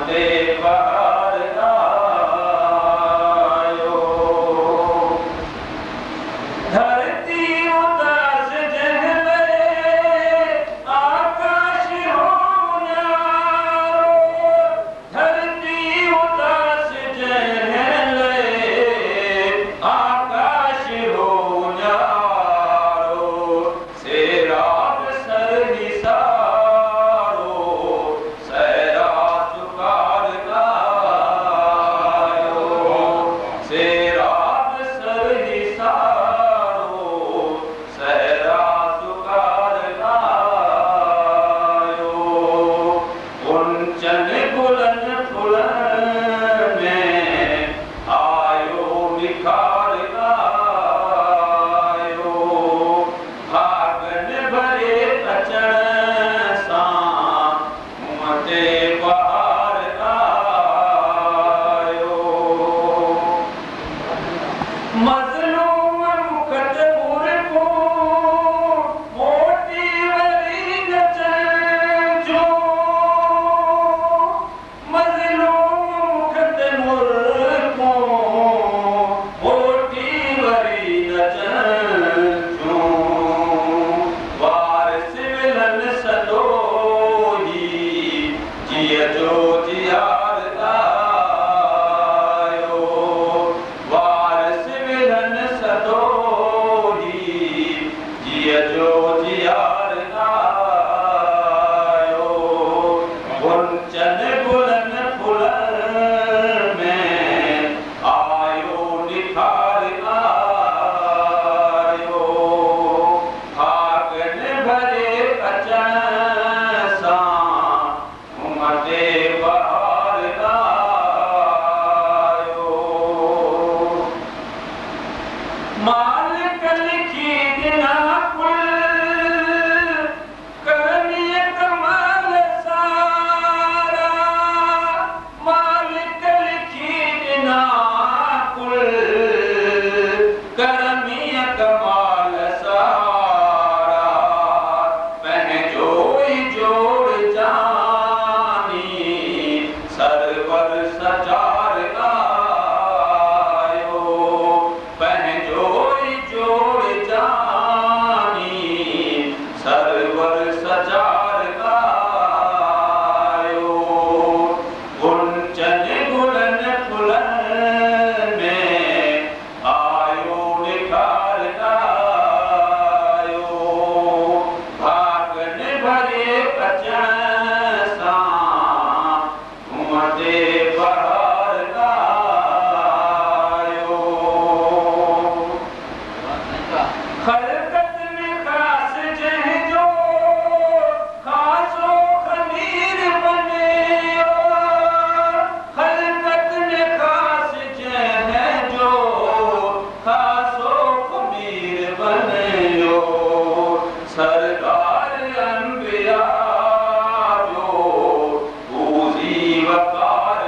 उमते बहार आयो। धरती उदास जहले आकाश हो न्यारो। धरती उदास जहले आकाश हो न्यारो। सेराब सर निसारो सहरा चुकार गायो। सेराब सर निसारो सहरा चुकार गायो। उनचन बुलंद फुलन में आयो निखार गायो। भागन भरे अचण सां उमते बहार आयो। मज़लूम मुखत मुरको मोटी वरी नचण जो। मज़लूम मुखत मुरको मोटी वरी नचण जो। वारिस मिलन सदोही जिय जो जियार आयो। वारिस मिलन सदोही जिय जो जियार आयो। गुंचन गुलन फुलन में आयो निखार आयो। भागन भरे अचण सां उमते बहार आयो। मालिक लिखी दिना कुल करनीय कमाल सारा। मालिक लिखी दिना कुल करनीय कमाल सारा। पंहिंजो ई जोड़ जानी सरवर सजार आयो। पंहिंजो ई जोड़ जानी सरवर सजार आयो। गुंचन गुलन फुलन में आयो निखार आयो। भागन भरे अचण सां उमते बहार आयो। खलकत में खास जंहिंजो खासो खमीर बनियो। खलकत में खास जंहिंजो खासो खमीर बनियो। सरदार अंबिया जो पूजी वकार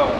जाओ।